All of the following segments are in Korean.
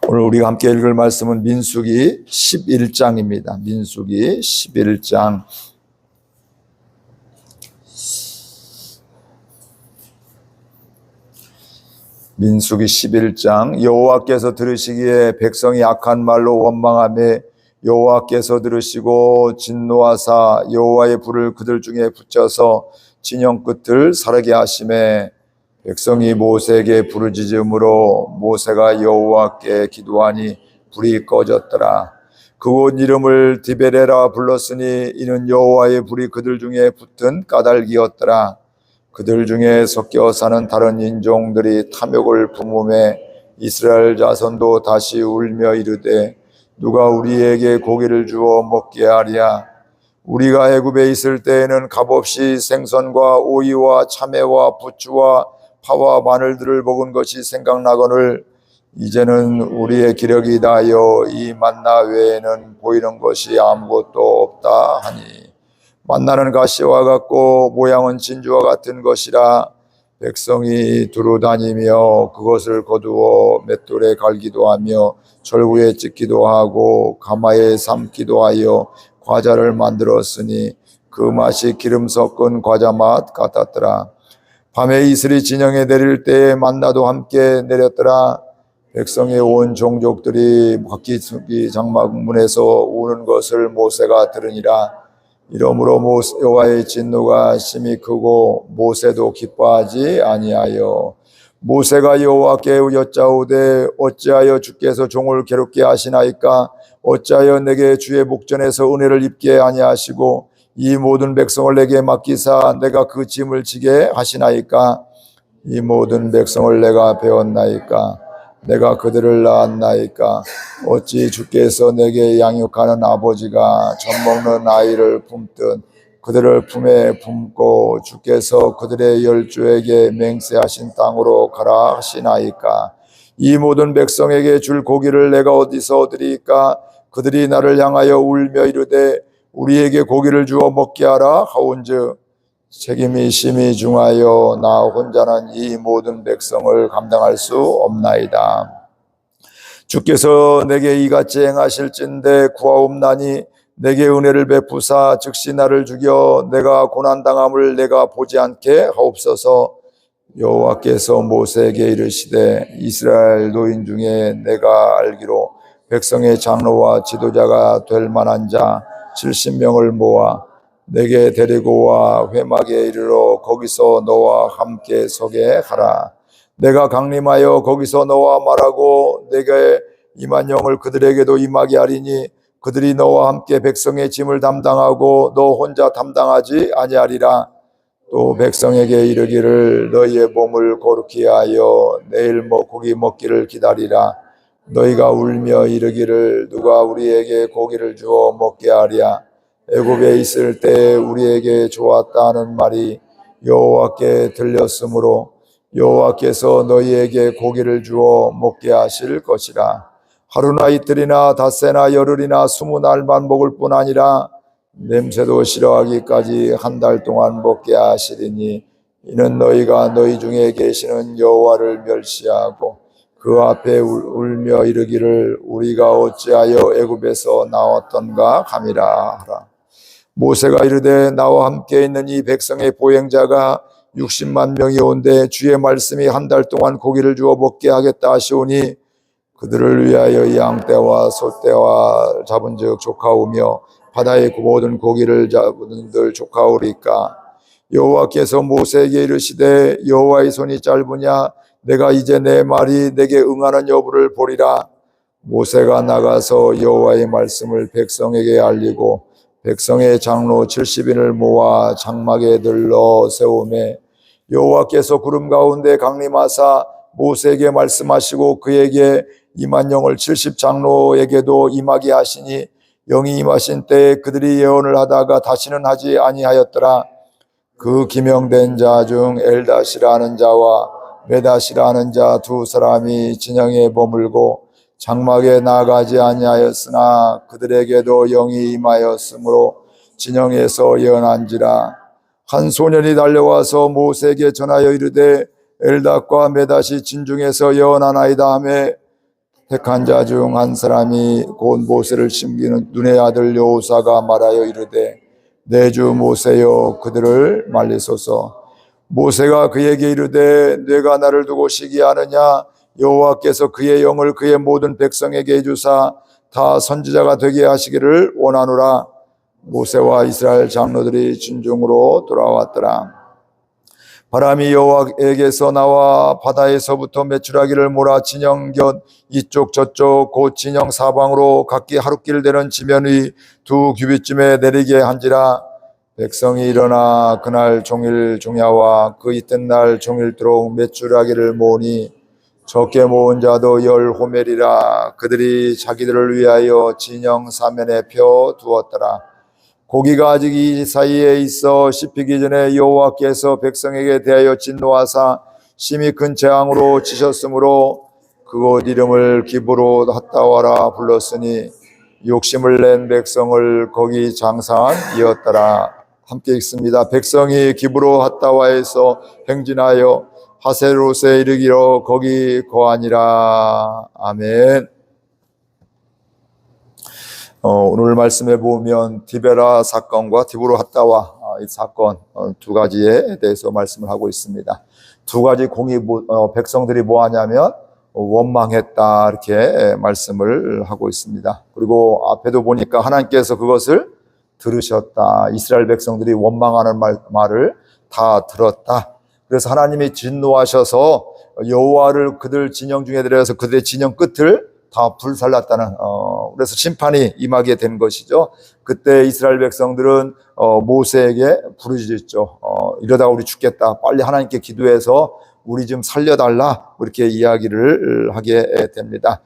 오늘 우리가 함께 읽을 말씀은 민수기 11장입니다. 민수기 11장. 민수기 11장. 여호와께서 들으시기에 백성이 악한 말로 원망하며 여호와께서 들으시고 진노하사 여호와의 불을 그들 중에 붙여서 진영 끝을 사르게 하시매 백성이 모세에게 부르짖음으로 모세가 여호와께 기도하니 불이 꺼졌더라. 그곳 이름을 디베레라 불렀으니 이는 여호와의 불이 그들 중에 붙은 까닭이었더라. 그들 중에 섞여 사는 다른 인종들이 탐욕을 품음에 이스라엘 자손도 다시 울며 이르되 누가 우리에게 고기를 주어 먹게 하랴. 우리가 애굽에 있을 때에는 값없이 생선과 오이와 참외와 부추와 파와 마늘들을 먹은 것이 생각나거늘 이제는 우리의 기력이 다하여 이 만나 외에는 보이는 것이 아무것도 없다 하니 만나는 가시와 같고 모양은 진주와 같은 것이라. 백성이 두루 다니며 그것을 거두어 맷돌에 갈기도 하며 철구에 찢기도 하고 가마에 삶기도 하여 과자를 만들었으니 그 맛이 기름 섞은 과자 맛 같았더라. 밤에 이슬이 진영에 내릴 때에 만나도 함께 내렸더라. 백성의 온 종족들이 바퀴 장막문에서 우는 것을 모세가 들으니라. 이러므로 여호와의 진노가 심히 크고 모세도 기뻐하지 아니하여 모세가 여호와께 여짜오되 어찌하여 주께서 종을 괴롭게 하시나이까. 어찌하여 내게 주의 목전에서 은혜를 입게 아니하시고 이 모든 백성을 내게 맡기사 내가 그 짐을 지게 하시나이까. 이 모든 백성을 내가 배웠나이까. 내가 그들을 낳았나이까. 어찌 주께서 내게 양육하는 아버지가 젖 먹는 아이를 품듯 그들을 품에 품고 주께서 그들의 열조에게 맹세하신 땅으로 가라 하시나이까. 이 모든 백성에게 줄 고기를 내가 어디서 얻으리까. 그들이 나를 향하여 울며 이르되 우리에게 고기를 주어 먹게 하라 하온즉 책임이 심히 중하여 나 혼자는 이 모든 백성을 감당할 수 없나이다. 주께서 내게 이같이 행하실진대 구하옵나니 내게 은혜를 베푸사 즉시 나를 죽여 내가 고난당함을 내가 보지 않게 하옵소서. 여호와께서 모세에게 이르시되 이스라엘 노인 중에 내가 알기로 백성의 장로와 지도자가 될 만한 자 70명을 모아 내게 데리고 와 회막에 이르러 거기서 너와 함께 서게 하라. 내가 강림하여 거기서 너와 말하고 내게 임한 영을 그들에게도 임하게 하리니 그들이 너와 함께 백성의 짐을 담당하고 너 혼자 담당하지 아니하리라. 또 백성에게 이르기를 너희의 몸을 거룩히 하여 내일 고기 먹기를 기다리라. 너희가 울며 이르기를 누가 우리에게 고기를 주어 먹게 하랴. 애굽에 있을 때 우리에게 좋았다는 말이 여호와께 들렸으므로 여호와께서 너희에게 고기를 주어 먹게 하실 것이라. 하루나 이틀이나 닷새나 열흘이나 20날만 먹을 뿐 아니라 냄새도 싫어하기까지 한 달 동안 먹게 하시리니 이는 너희가 너희 중에 계시는 여호와를 멸시하고 그 앞에 울며 이르기를 우리가 어찌하여 애굽에서 나왔던가 함이라 하라. 모세가 이르되 나와 함께 있는 이 백성의 보행자가 60만 명이 온데 주의 말씀이 한 달 동안 고기를 주어 먹게 하겠다 하시오니 그들을 위하여 양떼와 소떼와 잡은즉 조카오며 바다의 모든 고기를 잡은들 조카오리까. 여호와께서 모세에게 이르시되 여호와의 손이 짧으냐 내가 이제 내 말이 내게 응하는 여부를 보리라. 모세가 나가서 여호와의 말씀을 백성에게 알리고 백성의 장로 70인을 모아 장막에 들러 세우매 여호와께서 구름 가운데 강림하사 모세에게 말씀하시고 그에게 임한 영을 70장로에게도 임하게 하시니 영이 임하신 때에 그들이 예언을 하다가 다시는 하지 아니하였더라. 그 기명된 자 중 엘닷이라는 자와 메닷이라는 자 두 사람이 진영에 머물고 장막에 나가지 아니하였으나 그들에게도 영이 임하였으므로 진영에서 예언한지라. 한 소년이 달려와서 모세에게 전하여 이르되 엘닷과 메닷이 진중에서 예언하나이다 하매 택한 자 중 한 사람이 곧 모세를 심기는 눈의 아들 여호사가 말하여 이르되 내 주 모세여 그들을 말리소서. 모세가 그에게 이르되 내가 나를 두고 시기하느냐 여호와께서 그의 영을 그의 모든 백성에게 주사 다 선지자가 되게 하시기를 원하노라. 모세와 이스라엘 장로들이 진중으로 돌아왔더라. 바람이 여호와에게서 나와 바다에서부터 메추라기를 몰아 진영 곁 이쪽 저쪽 곧 진영 사방으로 각기 하룻길 되는 지면 위 두 규빗쯤에 내리게 한지라. 백성이 일어나 그날 종일 종야와 그 이튿날 종일토록 메추라기를 모으니 적게 모은 자도 10호멜이라. 그들이 자기들을 위하여 진영 사면에 펴 두었더라. 고기가 아직 이 사이에 있어 씹히기 전에 여호와께서 백성에게 대하여 진노하사 심히 큰 재앙으로 치셨으므로 그곳 이름을 기브로 핫다와라 불렀으니 욕심을 낸 백성을 거기 장사한이었더라. 함께 읽습니다. 백성이 기브로 핫다와에서 행진하여 하세롯에 이르기로 거기 거하니라. 아멘. 오늘 말씀에 보면 디베라 사건과 디브로 핫다와 이 사건 두 가지에 대해서 말씀을 하고 있습니다. 두 가지 공이 백성들이 뭐 하냐면 원망했다 이렇게 말씀을 하고 있습니다. 그리고 앞에도 보니까 하나님께서 그것을 들으셨다. 이스라엘 백성들이 원망하는 말을 다 들었다. 그래서 하나님이 진노하셔서 여호와를 그들 진영 중에 들여서 그들의 진영 끝을 다 불살랐다는 그래서 심판이 임하게 된 것이죠. 그때 이스라엘 백성들은 모세에게 부르짖었죠. 이러다가 우리 죽겠다. 빨리 하나님께 기도해서 우리 좀 살려달라. 이렇게 이야기를 하게 됩니다.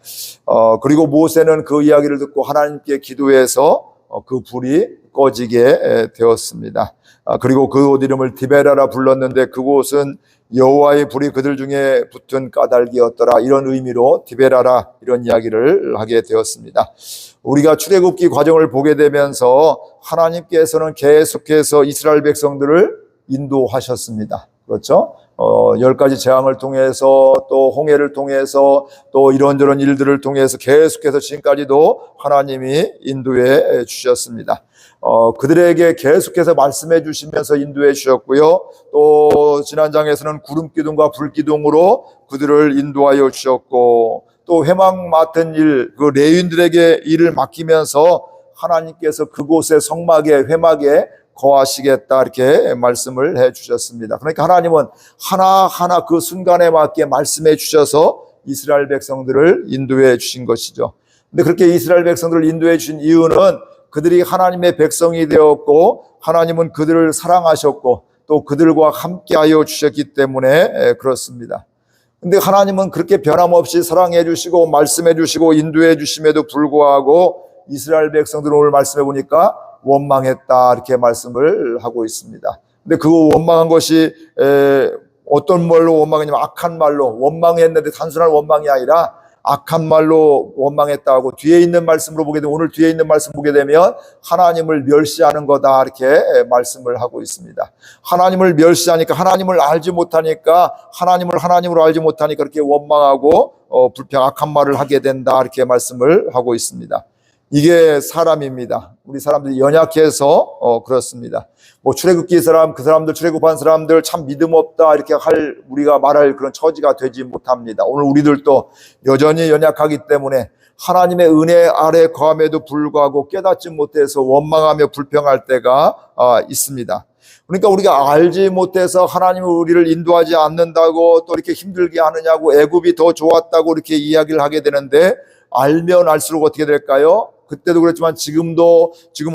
그리고 모세는 그 이야기를 듣고 하나님께 기도해서 그 불이 꺼지게 되었습니다. 그리고 그곳 이름을 디베라라 불렀는데 그곳은 여호와의 불이 그들 중에 붙은 까닭이었더라. 이런 의미로 디베라라 이런 이야기를 하게 되었습니다. 우리가 출애굽기 과정을 보게 되면서 하나님께서는 계속해서 이스라엘 백성들을 인도하셨습니다. 그렇죠? 10가지 재앙을 통해서 또 홍해를 통해서 또 이런저런 일들을 통해서 계속해서 지금까지도 하나님이 인도해 주셨습니다. 그들에게 계속해서 말씀해 주시면서 인도해 주셨고요. 또 지난 장에서는 구름 기둥과 불 기둥으로 그들을 인도하여 주셨고 또 회막 맡은 일, 그 레위인들에게 일을 맡기면서 하나님께서 그곳의 성막에 회막에 거하시겠다 이렇게 말씀을 해 주셨습니다. 그러니까 하나님은 하나하나 그 순간에 맞게 말씀해 주셔서 이스라엘 백성들을 인도해 주신 것이죠. 근데 그렇게 이스라엘 백성들을 인도해 주신 이유는 그들이 하나님의 백성이 되었고 하나님은 그들을 사랑하셨고 또 그들과 함께하여 주셨기 때문에 그렇습니다. 근데 하나님은 그렇게 변함없이 사랑해 주시고 말씀해 주시고 인도해 주심에도 불구하고 이스라엘 백성들은 오늘 말씀해 보니까 원망했다 이렇게 말씀을 하고 있습니다. 근데 그 원망한 것이 어떤 말로 원망했냐면 악한 말로 원망했는데 단순한 원망이 아니라 악한 말로 원망했다고 뒤에 있는 말씀으로 보게 되면 오늘 뒤에 있는 말씀 보게 되면 하나님을 멸시하는 거다 이렇게 말씀을 하고 있습니다. 하나님을 멸시하니까 하나님을 알지 못하니까 하나님을 하나님으로 알지 못하니까 그렇게 원망하고 악한 말을 하게 된다 이렇게 말씀을 하고 있습니다. 이게 사람입니다. 우리 사람들이 연약해서 그렇습니다. 뭐 출애굽기 사람 그 사람들 출애굽한 사람들 참 믿음 없다 이렇게 우리가 말할 그런 처지가 되지 못합니다. 오늘 우리들도 여전히 연약하기 때문에 하나님의 은혜 아래 거함에도 불구하고 깨닫지 못해서 원망하며 불평할 때가 있습니다. 그러니까 우리가 알지 못해서 하나님은 우리를 인도하지 않는다고 또 이렇게 힘들게 하느냐고 애굽이 더 좋았다고 이렇게 이야기를 하게 되는데 알면 알수록 어떻게 될까요? 그때도 그랬지만 지금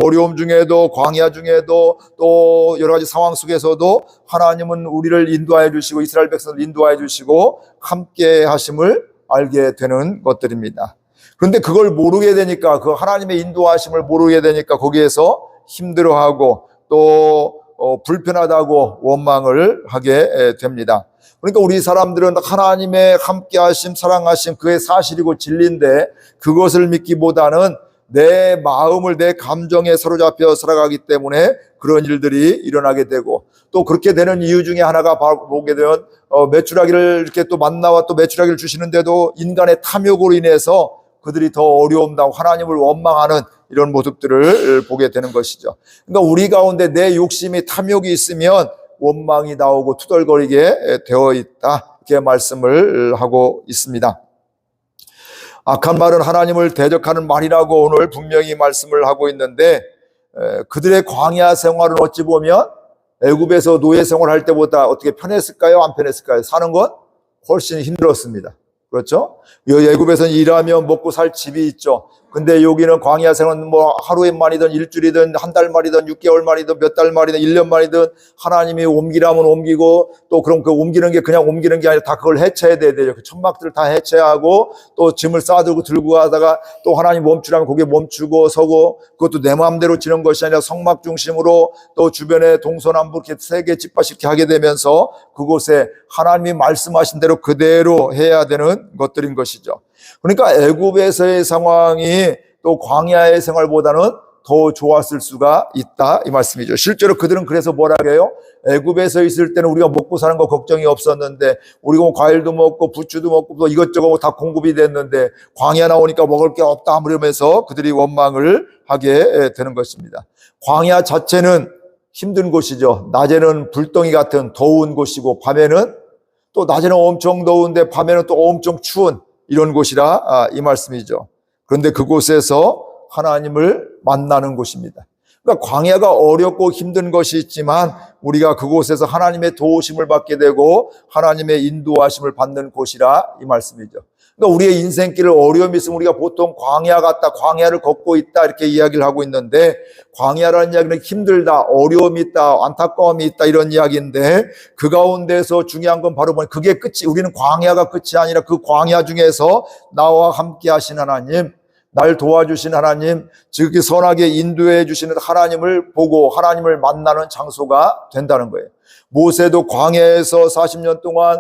어려움 중에도 광야 중에도 또 여러 가지 상황 속에서도 하나님은 우리를 인도하여 주시고 이스라엘 백성을 인도하여 주시고 함께 하심을 알게 되는 것들입니다. 그런데 그걸 모르게 되니까 그 하나님의 인도하심을 모르게 되니까 거기에서 힘들어하고 또 불편하다고 원망을 하게 됩니다. 그러니까 우리 사람들은 하나님의 함께하심 사랑하심 그의 사실이고 진리인데 그것을 믿기보다는 내 마음을 내 감정에 사로잡혀 살아가기 때문에 그런 일들이 일어나게 되고, 또 그렇게 되는 이유 중에 하나가 보게 되면 메추라기를 이렇게 또 만나와 또 메추라기를 주시는데도 인간의 탐욕으로 인해서 그들이 더 어려움 당하고 하나님을 원망하는 이런 모습들을 보게 되는 것이죠. 그러니까 우리 가운데 내 욕심이 탐욕이 있으면 원망이 나오고 투덜거리게 되어 있다, 이렇게 말씀을 하고 있습니다. 악한 말은 하나님을 대적하는 말이라고 오늘 분명히 말씀을 하고 있는데, 그들의 광야 생활은 어찌 보면 애굽에서 노예 생활할 때보다 어떻게 편했을까요? 안 편했을까요? 사는 건 훨씬 힘들었습니다. 그렇죠? 애굽에서는 일하면 먹고 살 집이 있죠. 근데 여기는 광야 생활은 뭐 하루에 만이든 일주일이든 한 달 만이든 6개월 만이든 몇 달 만이든 1년 만이든 하나님이 옮기라면 옮기고, 또 그럼 그 옮기는 게 그냥 옮기는 게 아니라 다 그걸 해체해야 돼요. 그 천막들을 다 해체하고 또 짐을 싸들고 들고 가다가 또 하나님 멈추라면 거기에 멈추고 서고, 그것도 내 마음대로 지는 것이 아니라 성막 중심으로 또 주변에 동서남북 이렇게 세계 집합 이렇게 하게 되면서 그곳에 하나님이 말씀하신 대로 그대로 해야 되는 것들인 것이죠. 그러니까 애굽에서의 상황이 또 광야의 생활보다는 더 좋았을 수가 있다, 이 말씀이죠. 실제로 그들은 그래서 뭐라 해요? 애굽에서 있을 때는 우리가 먹고 사는 거 걱정이 없었는데, 우리가 뭐 과일도 먹고 부추도 먹고 또 이것저것 다 공급이 됐는데 광야 나오니까 먹을 게 없다, 그러면서 그들이 원망을 하게 되는 것입니다. 광야 자체는 힘든 곳이죠. 낮에는 불덩이 같은 더운 곳이고, 밤에는 또 낮에는 엄청 더운데 밤에는 또 엄청 추운 이런 곳이라 이 말씀이죠. 그런데 그곳에서 하나님을 만나는 곳입니다. 그러니까 광야가 어렵고 힘든 것이 있지만 우리가 그곳에서 하나님의 도우심을 받게 되고 하나님의 인도하심을 받는 곳이라 이 말씀이죠. 그러니까 우리의 인생길을 어려움이 있으면 우리가 보통 광야 같다, 광야를 걷고 있다, 이렇게 이야기를 하고 있는데, 광야라는 이야기는 힘들다, 어려움이 있다, 안타까움이 있다, 이런 이야기인데, 그 가운데서 중요한 건 바로 뭐냐, 그게 끝이, 우리는 광야가 끝이 아니라 그 광야 중에서 나와 함께 하신 하나님, 날 도와주신 하나님, 즉 선하게 인도해 주시는 하나님을 보고 하나님을 만나는 장소가 된다는 거예요. 모세도 광야에서 40년 동안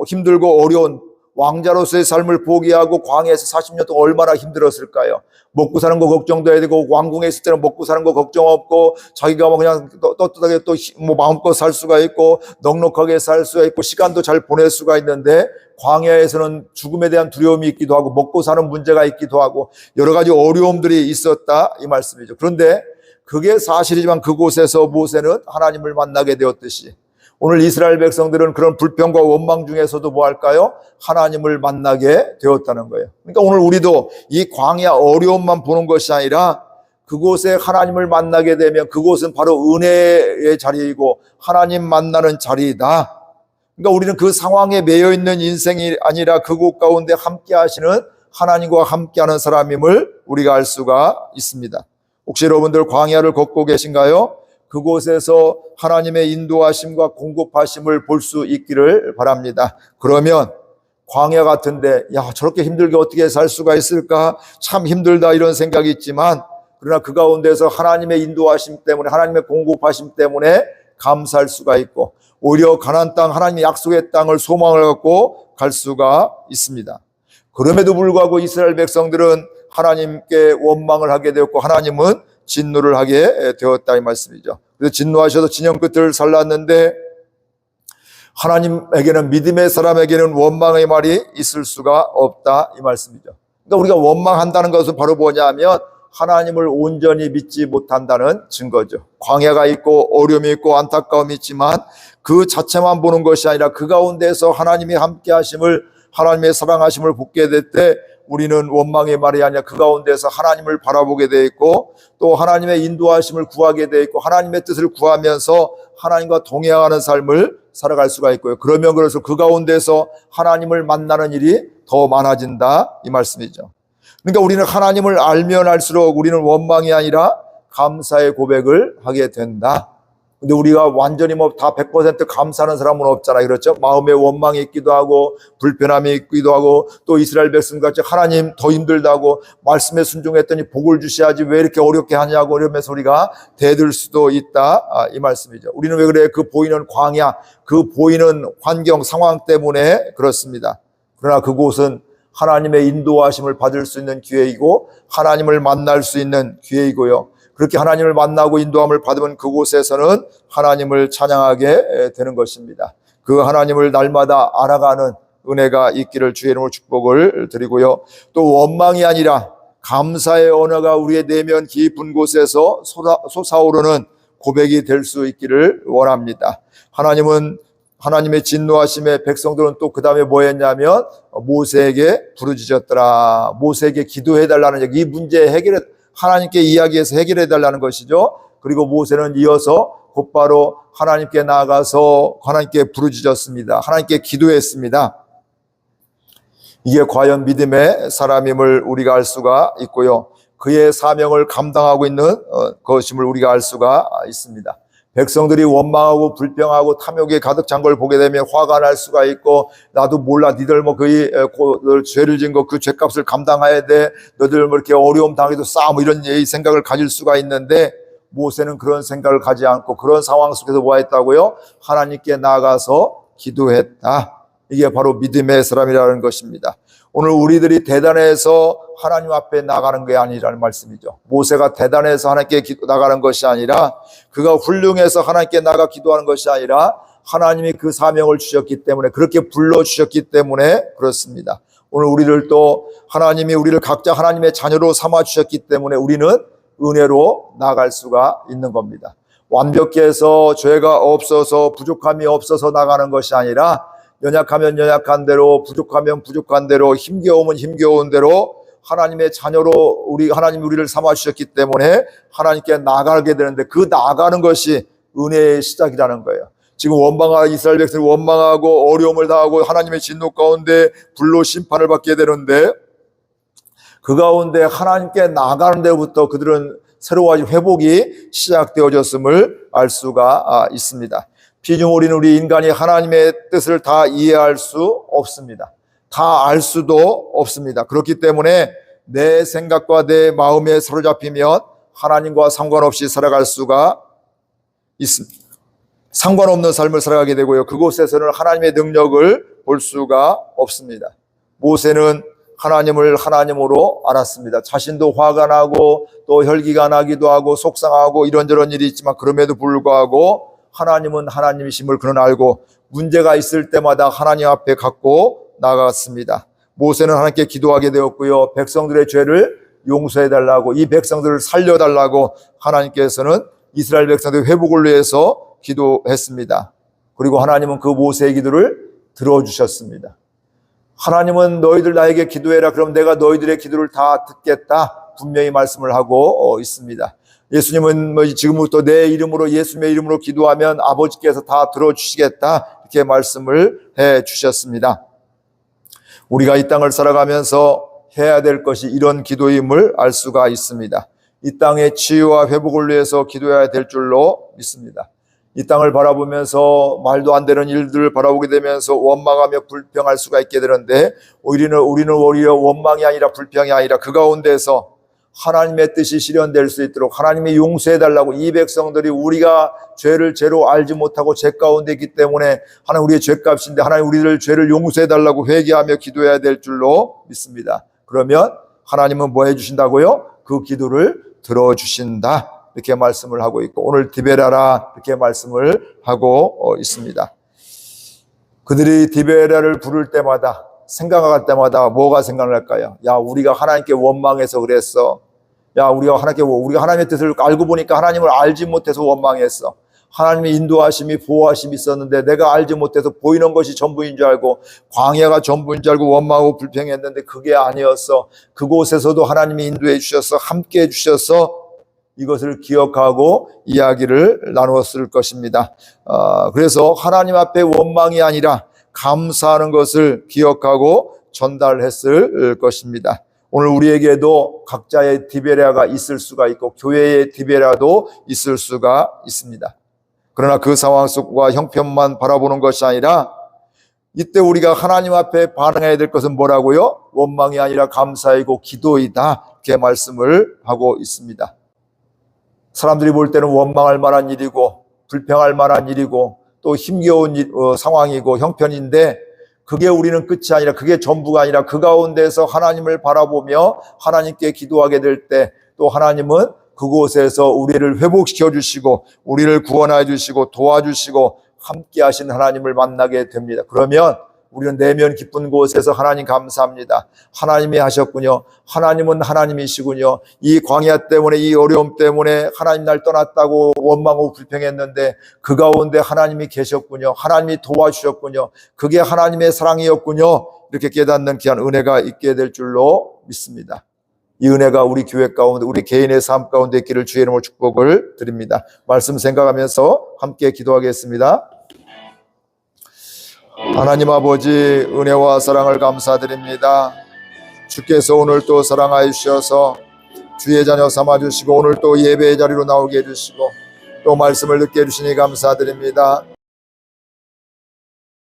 힘들고 어려운 왕자로서의 삶을 포기하고 광야에서 40년 동안 얼마나 힘들었을까요? 먹고 사는 거 걱정도 해야 되고, 왕궁에 있을 때는 먹고 사는 거 걱정 없고, 자기가 뭐 그냥 떳떳하게 또 뭐 마음껏 살 수가 있고, 넉넉하게 살 수가 있고, 시간도 잘 보낼 수가 있는데, 광야에서는 죽음에 대한 두려움이 있기도 하고, 먹고 사는 문제가 있기도 하고, 여러 가지 어려움들이 있었다, 이 말씀이죠. 그런데 그게 사실이지만 그곳에서 모세는 하나님을 만나게 되었듯이, 오늘 이스라엘 백성들은 그런 불평과 원망 중에서도 뭐 할까요? 하나님을 만나게 되었다는 거예요. 그러니까 오늘 우리도 이 광야 어려움만 보는 것이 아니라 그곳에 하나님을 만나게 되면 그곳은 바로 은혜의 자리이고 하나님 만나는 자리이다. 그러니까 우리는 그 상황에 매여 있는 인생이 아니라 그곳 가운데 함께 하시는 하나님과 함께하는 사람임을 우리가 알 수가 있습니다. 혹시 여러분들 광야를 걷고 계신가요? 그곳에서 하나님의 인도하심과 공급하심을 볼 수 있기를 바랍니다. 그러면 광야 같은데, 야, 저렇게 힘들게 어떻게 살 수가 있을까? 참 힘들다, 이런 생각이 있지만, 그러나 그 가운데서 하나님의 인도하심 때문에, 하나님의 공급하심 때문에 감사할 수가 있고, 오히려 가나안 땅, 하나님의 약속의 땅을 소망을 갖고 갈 수가 있습니다. 그럼에도 불구하고 이스라엘 백성들은 하나님께 원망을 하게 되었고, 하나님은 진노를 하게 되었다, 이 말씀이죠. 그래서 진노하셔서 진영 끝을 살랐는데, 하나님에게는, 믿음의 사람에게는 원망의 말이 있을 수가 없다, 이 말씀이죠. 그러니까 우리가 원망한다는 것은 바로 뭐냐면 하나님을 온전히 믿지 못한다는 증거죠. 광야가 있고 어려움이 있고 안타까움이 있지만 그 자체만 보는 것이 아니라 그 가운데서 하나님이 함께 하심을, 하나님의 사랑하심을 보게 될 때 우리는 원망의 말이 아니라 그 가운데서 하나님을 바라보게 돼 있고, 또 하나님의 인도하심을 구하게 돼 있고, 하나님의 뜻을 구하면서 하나님과 동행하는 삶을 살아갈 수가 있고요. 그러면 그래서 그 가운데서 하나님을 만나는 일이 더 많아진다, 이 말씀이죠. 그러니까 우리는 하나님을 알면 알수록 우리는 원망이 아니라 감사의 고백을 하게 된다. 근데 우리가 완전히 뭐 다 100% 감사하는 사람은 없잖아요. 그렇죠? 마음에 원망이 있기도 하고 불편함이 있기도 하고, 또 이스라엘 백성같이 하나님 더 힘들다고, 말씀에 순종했더니 복을 주셔야지 왜 이렇게 어렵게 하냐고 이러면서 우리가 대들 수도 있다, 이 말씀이죠. 우리는 왜 그래? 그 보이는 광야, 그 보이는 환경 상황 때문에 그렇습니다. 그러나 그곳은 하나님의 인도하심을 받을 수 있는 기회이고 하나님을 만날 수 있는 기회이고요. 그렇게 하나님을 만나고 인도함을 받으면 그곳에서는 하나님을 찬양하게 되는 것입니다. 그 하나님을 날마다 알아가는 은혜가 있기를 주의 이름으로 축복을 드리고요. 또 원망이 아니라 감사의 언어가 우리의 내면 깊은 곳에서 솟아오르는 고백이 될 수 있기를 원합니다. 하나님은 하나님의 진노하심에 백성들은 또 그 다음에 뭐 했냐면 모세에게 부르짖었더라. 모세에게 기도해달라는 얘기, 이 문제 하나님께 이야기해서 해결해달라는 것이죠. 그리고 모세는 이어서 곧바로 하나님께 나아가서 하나님께 부르짖었습니다. 하나님께 기도했습니다. 이게 과연 믿음의 사람임을 우리가 알 수가 있고요. 그의 사명을 감당하고 있는 것임을 우리가 알 수가 있습니다. 백성들이 원망하고 불평하고 탐욕에 가득 찬 걸 보게 되면 화가 날 수가 있고, 나도 몰라, 니들 뭐 죄를 지은 거 그 죄값을 감당해야 돼, 너들 뭐 이렇게 어려움 당해도 싸, 뭐 이런 생각을 가질 수가 있는데, 모세는 그런 생각을 가지 않고 그런 상황 속에서 뭐 했다고요? 하나님께 나아가서 기도했다. 이게 바로 믿음의 사람이라는 것입니다. 오늘 우리들이 대단해서 하나님 앞에 나가는 게 아니라는 말씀이죠. 모세가 대단해서 하나님께 나가는 것이 아니라, 그가 훌륭해서 하나님께 나가 기도하는 것이 아니라, 하나님이 그 사명을 주셨기 때문에, 그렇게 불러주셨기 때문에 그렇습니다. 오늘 우리들도 하나님이 우리를 각자 하나님의 자녀로 삼아주셨기 때문에 우리는 은혜로 나갈 수가 있는 겁니다. 완벽해서 죄가 없어서 부족함이 없어서 나가는 것이 아니라, 연약하면 연약한 대로, 부족하면 부족한 대로, 힘겨우면 힘겨운 대로 하나님의 자녀로 하나님이 우리를 삼아주셨기 때문에 하나님께 나가게 되는데, 그 나가는 것이 은혜의 시작이라는 거예요. 지금 이스라엘 백성이 원망하고 어려움을 당하고 하나님의 진노 가운데 불로 심판을 받게 되는데, 그 가운데 하나님께 나가는 데부터 그들은 새로워진 회복이 시작되어졌음을 알 수가 있습니다. 피조물인 우리 인간이 하나님의 뜻을 다 이해할 수 없습니다. 다 알 수도 없습니다. 그렇기 때문에 내 생각과 내 마음에 사로잡히면 하나님과 상관없이 살아갈 수가 있습니다. 상관없는 삶을 살아가게 되고요. 그곳에서는 하나님의 능력을 볼 수가 없습니다. 모세는 하나님을 하나님으로 알았습니다. 자신도 화가 나고 또 혈기가 나기도 하고 속상하고 이런저런 일이 있지만, 그럼에도 불구하고 하나님은 하나님이심을 그는 알고 문제가 있을 때마다 하나님 앞에 갖고 나갔습니다. 모세는 하나님께 기도하게 되었고요. 백성들의 죄를 용서해달라고, 이 백성들을 살려달라고 하나님께서는 이스라엘 백성들의 회복을 위해서 기도했습니다. 그리고 하나님은 그 모세의 기도를 들어주셨습니다. 하나님은 너희들 나에게 기도해라, 그럼 내가 너희들의 기도를 다 듣겠다, 분명히 말씀을 하고 있습니다. 예수님은 지금부터 내 이름으로, 예수님의 이름으로 기도하면 아버지께서 다 들어주시겠다, 이렇게 말씀을 해 주셨습니다. 우리가 이 땅을 살아가면서 해야 될 것이 이런 기도임을 알 수가 있습니다. 이 땅의 치유와 회복을 위해서 기도해야 될 줄로 믿습니다. 이 땅을 바라보면서 말도 안 되는 일들을 바라보게 되면서 원망하며 불평할 수가 있게 되는데, 우리는 오히려 원망이 아니라 불평이 아니라 그 가운데서 하나님의 뜻이 실현될 수 있도록 하나님이 용서해달라고, 이 백성들이 우리가 죄를 죄로 알지 못하고 죄 가운데 있기 때문에 하나님 우리의 죄값인데 하나님 우리를 죄를 용서해달라고 회개하며 기도해야 될 줄로 믿습니다. 그러면 하나님은 뭐 해주신다고요? 그 기도를 들어주신다, 이렇게 말씀을 하고 있고, 오늘 디베라라 이렇게 말씀을 하고 있습니다. 그들이 디베라를 부를 때마다, 생각할 때마다 뭐가 생각날까요? 야, 우리가 하나님께 원망해서 그랬어. 야, 우리가 하나님의 뜻을 알고 보니까 하나님을 알지 못해서 원망했어. 하나님의 인도하심이, 보호하심이 있었는데 내가 알지 못해서 보이는 것이 전부인 줄 알고, 광야가 전부인 줄 알고 원망하고 불평했는데 그게 아니었어. 그곳에서도 하나님이 인도해 주셔서 함께 해 주셔서 이것을 기억하고 이야기를 나누었을 것입니다. 그래서 하나님 앞에 원망이 아니라 감사하는 것을 기억하고 전달했을 것입니다. 오늘 우리에게도 각자의 디베라가 있을 수가 있고 교회의 디베라도 있을 수가 있습니다. 그러나 그 상황 속과 형편만 바라보는 것이 아니라, 이때 우리가 하나님 앞에 반응해야 될 것은 뭐라고요? 원망이 아니라 감사이고 기도이다, 이렇게 말씀을 하고 있습니다. 사람들이 볼 때는 원망할 만한 일이고 불평할 만한 일이고 또 힘겨운 상황이고 형편인데, 그게 우리는 끝이 아니라, 그게 전부가 아니라 그 가운데서 하나님을 바라보며 하나님께 기도하게 될 때 또 하나님은 그곳에서 우리를 회복시켜 주시고 우리를 구원해 주시고 도와주시고 함께 하신 하나님을 만나게 됩니다. 그러면 우리는 내면 깊은 곳에서 하나님 감사합니다. 하나님이 하셨군요. 하나님은 하나님이시군요. 이 광야 때문에, 이 어려움 때문에 하나님 날 떠났다고 원망하고 불평했는데 그 가운데 하나님이 계셨군요. 하나님이 도와주셨군요. 그게 하나님의 사랑이었군요. 이렇게 깨닫는 귀한 은혜가 있게 될 줄로 믿습니다. 이 은혜가 우리 교회 가운데, 우리 개인의 삶 가운데 있기를 주의 이름으로 축복을 드립니다. 말씀 생각하면서 함께 기도하겠습니다. 하나님 아버지, 은혜와 사랑을 감사드립니다. 주께서 오늘 또 사랑하여 주셔서 주의 자녀 삼아주시고 오늘 또 예배의 자리로 나오게 해주시고 또 말씀을 듣게 해주시니 감사드립니다.